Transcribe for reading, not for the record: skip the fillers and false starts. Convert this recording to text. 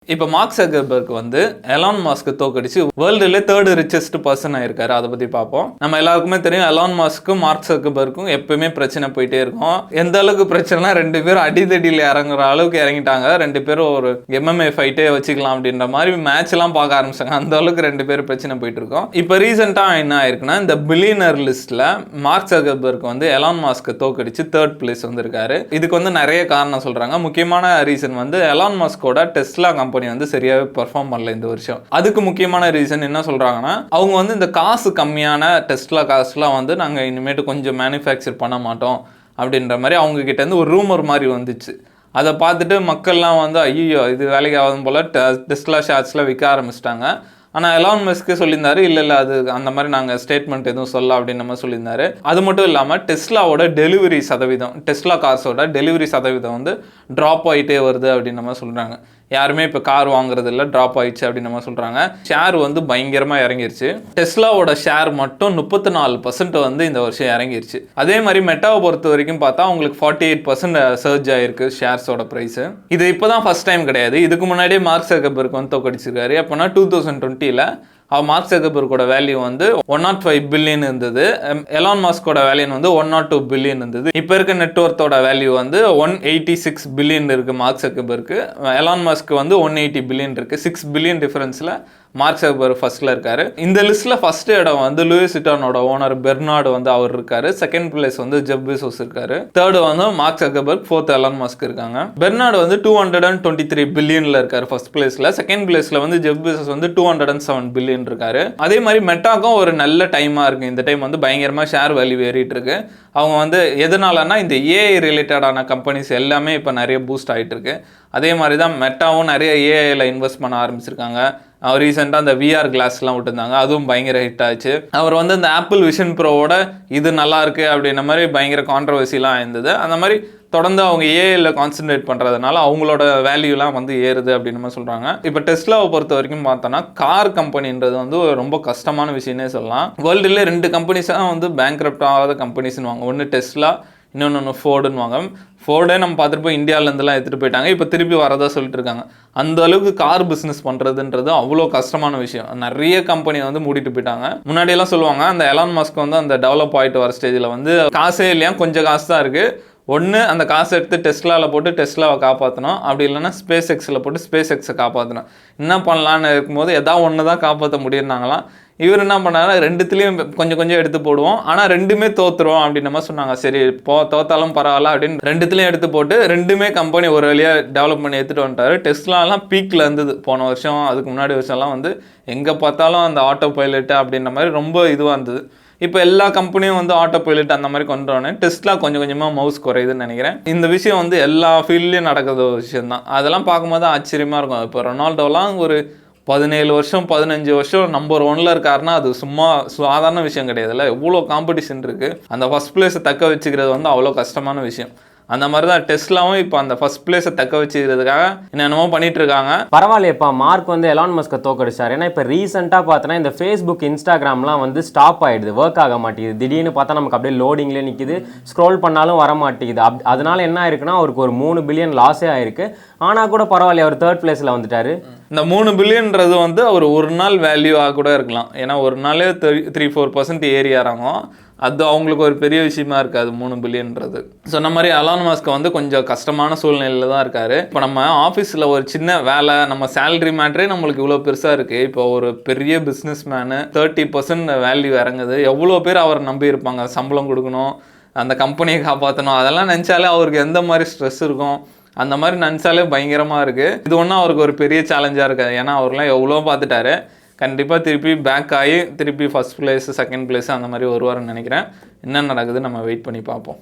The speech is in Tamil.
இப்போ மார்க் ஜக்கர்பர்க் வந்து எலான் மாஸ்க் தோக்கடிச்சு வேர்ல்டுல தேர்ட் ரிச்சஸ்ட் பர்சன் ஆயிருக்காரு. அதை பத்தி பார்ப்போம். நம்ம எல்லாருக்குமே தெரியும் எலான் மாஸ்க்கும் மார்க் ஜக்கர்பர்க்கும் எப்பவுமே பிரச்சனை போயிட்டே இருக்கும். எந்த அளவுக்கு பிரச்சனைனா ரெண்டு பேரும் அடிதடியில் இறங்குற அளவுக்கு இறங்கிட்டாங்க. ரெண்டு பேரும் ஒரு MMA ஃபைட்டே வச்சுக்கலாம் அப்படின்ற மாதிரி மேட்ச் எல்லாம் பார்க்க ஆரம்பிச்சாங்க. அந்த அளவுக்கு ரெண்டு பேரும் பிரச்சனை போயிட்டு இருக்கோம். இப்போ ரீசெண்டா என்ன ஆயிருக்குன்னா, இந்த பில்லியனர் லிஸ்ட்ல மார்க் ஜக்கர்பர்க் வந்து எலான் மாஸ்க் தோக்கடிச்சு தேர்ட் பிளேஸ் வந்திருக்காரு. இதுக்கு வந்து நிறைய காரணம் சொல்றாங்க. முக்கியமான ரீசன் வந்து எலான் மாஸ்கோட டெஸ்லா கம்பெனி வந்து சரியாவே பெர்ஃபார்ம் பண்ணல இந்த வருஷம். அதுக்கு முக்கியமான ரீசன் என்ன சொல்றாங்கன்னா, அவங்க வந்து இந்த காசு கம்மியான டெஸ்லா காசுலாம் வந்து நாங்க இனிமேட்டு கொஞ்சம் மேனுஃபேக்சர் பண்ண மாட்டோம் அப்படின்ற மாதிரி அவங்க கிட்ட இருந்து ஒரு ரூமர் மாதிரி வந்துச்சு. அதை பார்த்துட்டு மக்கள்லாம் வந்து ஐயோ இது வேலைக்கு ஆகும் போல டெஸ்லா ஷேர்ஸ்லாம் விற்க ஆரம்பிச்சிட்டாங்க. ஆனால் எலான் மஸ்கே சொல்லியிருந்தாரு இல்லை அது அந்த மாதிரி நாங்கள் ஸ்டேட்மெண்ட் எதுவும் சொல்ல அப்படின்னு நம்ம சொல்லியிருந்தாரு. அது மட்டும் இல்லாமல் டெஸ்லாவோட டெலிவரி சதவீதம், டெஸ்லா கார்ஸோட டெலிவரி சதவீதம் வந்து ட்ராப் ஆகிட்டே வருது அப்படின்னு நம்ம சொல்கிறாங்க. யாருமே இப்போ கார் வாங்குறது இல்லை, ட்ராப் ஆயிடுச்சு அப்படின்னு நம்ம சொல்கிறாங்க. ஷேர் வந்து பயங்கரமாக இறங்கிருச்சு. டெஸ்லாவோட ஷேர் மட்டும் 34% வந்து இந்த வருஷம் இறங்கிருச்சு. அதே மாதிரி மெட்டாவை பொறுத்த வரைக்கும் பார்த்தா அவங்களுக்கு 48% சர்ஜ் ஆயிருக்கு ஷேர்ஸோட ப்ரைஸு. இது இப்போ தான் ஃபர்ஸ்ட் டைம் கிடையாது. இதுக்கு முன்னாடியே மார்க் ஜக்கர்பர்க் வந்து தோக்கடிச்சிருக்காரு. அப்போனா 2020 மார்க் ஜக்கர்பர்க்கோட வேல்யூ வந்து 105 பில்லியன் இருந்தது. எலான் மாஸ்கோட வேல்யூ வந்து 102 பில்லியன் இருந்தது. இப்போ இருக்க நெட்வொர்த்தோட வேல்யூ வந்து 186 பில்லியன் இருக்கு மார்க் ஜக்கர்பர்க்கு. எலான் மாஸ்க் வந்து 180 பில்லியன் இருக்கு. 6 பில்லியன் டிஃபரன்ஸ்ல மார்க் ஜக்கர்பர்க் ஃபர்ஸ்ட்ல இருக்காரு. இந்த லிஸ்ட்ல ஃபர்ஸ்ட் இடம் வந்து லூயிஸ் விட்டானோட ஓனர் பெர்னார்டு வந்து அவர் இருக்காரு. செகண்ட் பிளேஸ் வந்து ஜெஃப் பெசோஸ் இருக்காரு. தேர்ட் வந்து mark Zuckerberg, fourth Elon Musk இருக்காங்க. பெர்னார்டு வந்து 223 பில்லியன்ல இருக்காரு ஃபர்ஸ்ட் பிளேஸ்ல. செகண்ட் பிளேஸ்ல வந்து ஜெஃப் பெசோஸ் வந்து 207 பில்லியன் இருக்காரு. அதே மாதிரி மெட்டாக்கும் ஒரு நல்ல டைமா இருக்கு. இந்த டைம் வந்து பயங்கரமா ஷேர் வேல்யூ ஏறிட்டு இருக்கு. அவங்க வந்து எதனாலன்னா இந்த ஏஐ ரிலேட்டடான கம்பெனிஸ் எல்லாமே இப்போ நிறைய பூஸ்ட் ஆகிட்டு இருக்கு. அதே மாதிரி தான் மெட்டாவும் நிறைய ஏஐல இன்வெஸ்ட் பண்ண ஆரம்பிச்சிருக்காங்க. அவர் ரீசெண்டாக அந்த VR கிளாஸ்லாம் விட்டுருந்தாங்க, அதுவும் பயங்கர ஹிட் ஆச்சு. அவர் வந்து இந்த ஆப்பிள் விஷன் ப்ரோவோட இது நல்லா இருக்கு அப்படின்ற மாதிரி பயங்கர கான்ட்ரவர்சிலாம் இருந்தது. அந்த மாதிரி தொடர்ந்து அவங்க ஏஐல கான்சென்ட்ரேட் பண்ணுறதுனால அவங்களோட வேல்யூலாம் வந்து ஏறுது அப்படின்னு நம்ம சொல்கிறாங்க. இப்போ டெஸ்லாவை பொறுத்த வரைக்கும் பார்த்தோன்னா கார் கம்பெனின்றது வந்து ரொம்ப கஷ்டமான விஷயம்னே சொல்லலாம். வேர்ல்டுல 2 கம்பெனிஸ் தான் வந்து பேங்க்ரப்ட் ஆகாத கம்பெனிஸ்னு வாங்க. ஒன்று டெஸ்லா, இன்னொன்று ஃபோர்டுன்னு வாங்க. ஃபோர்டே நம்ம பார்த்துட்டு இந்தியாவிலேருந்துலாம் எடுத்துகிட்டு போயிட்டாங்க. இப்போ திருப்பி வரதா சொல்லிட்டு இருக்காங்க. அந்த அளவுக்கு கார் பிஸ்னஸ் பண்ணுறதுன்றது அவ்வளோ கஷ்டமான விஷயம். நிறைய கம்பெனி வந்து மூடிட்டு போயிட்டாங்க. முன்னாடியெல்லாம் சொல்லுவாங்க அந்த எலான் மாஸ்க் வந்து அந்த டெவலப் ஆகிட்டு வர ஸ்டேஜில் வந்து காசே இல்லையா, கொஞ்சம் காசு தான் இருக்குது. ஒன்று அந்த காசை எடுத்து டெஸ்லாவில் போட்டு டெஸ்லாவை காப்பாற்றணும், அப்படி இல்லைன்னா ஸ்பேஸ் எக்ஸில் போட்டு ஸ்பேஸ் எக்ஸை காப்பாற்றணும். என்ன பண்ணலான்னு இருக்கும்போது எதாவது ஒன்று தான் காப்பாற்ற முடியும்னாங்களாம். இவர் என்ன பண்ணாரு, ரெண்டுத்துலேயும் கொஞ்சம் கொஞ்சம் எடுத்து போடுவோம், ஆனால் ரெண்டுமே தோற்றுருவோம் அப்படின்னு நம்ம சொன்னாங்க. சரி தோத்தாலும் பரவாயில்ல அப்படின்னு ரெண்டுத்துலேயும் எடுத்து போட்டு ரெண்டுமே கம்பெனி ஒரு வழியாக டெவலப் பண்ணி எடுத்துகிட்டு வந்துட்டாரு. டெஸ்லாலாம் பீக்கில் இருந்தது போன வருஷம், அதுக்கு முன்னாடி வருஷம்லாம் வந்து எங்கே பார்த்தாலும் அந்த ஆட்டோ பைலட்டு அப்படின்ற மாதிரி ரொம்ப இதுவாக இருந்தது. இப்போ எல்லா கம்பெனியும் வந்து ஆட்டோ பைலட் அந்த மாதிரி கொண்டு வரணும். டெஸ்ட்லா கொஞ்சம் கொஞ்சமாக மவுஸ் குறையுதுன்னு நினைக்கிறேன். இந்த விஷயம் வந்து எல்லா ஃபீல்ட்லேயும் நடக்கிற ஒரு விஷயம் தான். அதெல்லாம் பார்க்கும்போது ஆச்சரியமாக இருக்கும். இப்போ ரொனால்டோலாம் ஒரு 17 வருஷம் 15 வருஷம் நம்பர் 1ல இருக்காருன்னா அது சும்மா சாதாரண விஷயம் கிடையாதுல்ல. எவ்வளோ காம்படிஷன் இருக்குது. அந்த ஃபர்ஸ்ட் பிளேஸை தக்க வச்சுக்கிறது வந்து அவ்வளோ கஷ்டமான விஷயம். அந்த மாதிரி தான் டெஸ்லாவும் இப்போ அந்த ஃபர்ஸ்ட் பிளேஸை தக்க வச்சுக்கிறதுக்காக என்னென்னமோ பண்ணிட்டு இருக்காங்க. பரவாயில்லையப்பா, மார்க் வந்து எலான் மஸ்கை தோக்கடிச்சார். ஏன்னா இப்போ ரீசெண்டாக பார்த்தோன்னா இந்த ஃபேஸ்புக், இன்ஸ்டாகிராம்லாம் வந்து ஸ்டாப் ஆகிடுது, ஒர்க் ஆக மாட்டேங்குது. திடீர்னு பார்த்தா நமக்கு அப்படியே லோடிங்லேயே நிற்கிது, ஸ்க்ரோல் பண்ணாலும் வர மாட்டேங்குது. அதனால என்ன ஆயிருக்குன்னா அவருக்கு ஒரு 3 பில்லியன் லாஸே ஆயிருக்கு. ஆனால் கூட பரவாயில்ல, அவர் தேர்ட் பிளேஸில் வந்துட்டாரு. இந்த 3 பில்லியன்றது வந்து அவர் ஒரு நாள் வேல்யூவாக கூட இருக்கலாம். ஏன்னா ஒரு நாளே 3-4% ஏறி இறங்கும். அது அவங்களுக்கு ஒரு பெரிய விஷயமா இருக்காது 3 பில்லியன்றது. சொன்ன மாதிரி எலான் மாஸ்க் வந்து கொஞ்சம் கஷ்டமான சூழ்நிலையில் தான் இருக்காரு. இப்போ நம்ம ஆஃபீஸில் ஒரு சின்ன வேலை, நம்ம சேலரி மேட்டரே நம்மளுக்கு இவ்வளோ பெருசாக இருக்குது. இப்போ ஒரு பெரிய பிஸ்னஸ் மேனு 30% வேல்யூ இறங்குது. எவ்வளோ பேர் அவரை நம்பி இருப்பாங்க, சம்பளம் கொடுக்கணும், அந்த கம்பெனியை காப்பாற்றணும். அதெல்லாம் நினச்சாலே அவருக்கு எந்த மாதிரி ஸ்ட்ரெஸ் இருக்கும், அந்த மாதிரி நினச்சாலே பயங்கரமாக இருக்குது. இது ஒன்றும் அவருக்கு ஒரு பெரிய சேலஞ்சாக இருக்காது. ஏன்னா அவர்லாம் எவ்வளோ பார்த்துட்டாரு. கண்டிப்பாக திருப்பி பேக் ஆகி திருப்பி ஃபர்ஸ்ட் பிளேஸ், செகண்ட் பிளேஸ் அந்த மாதிரி வருவாருன்னு நினைக்கிறேன். என்ன நடக்குது நம்ம வெயிட் பண்ணி பார்ப்போம்.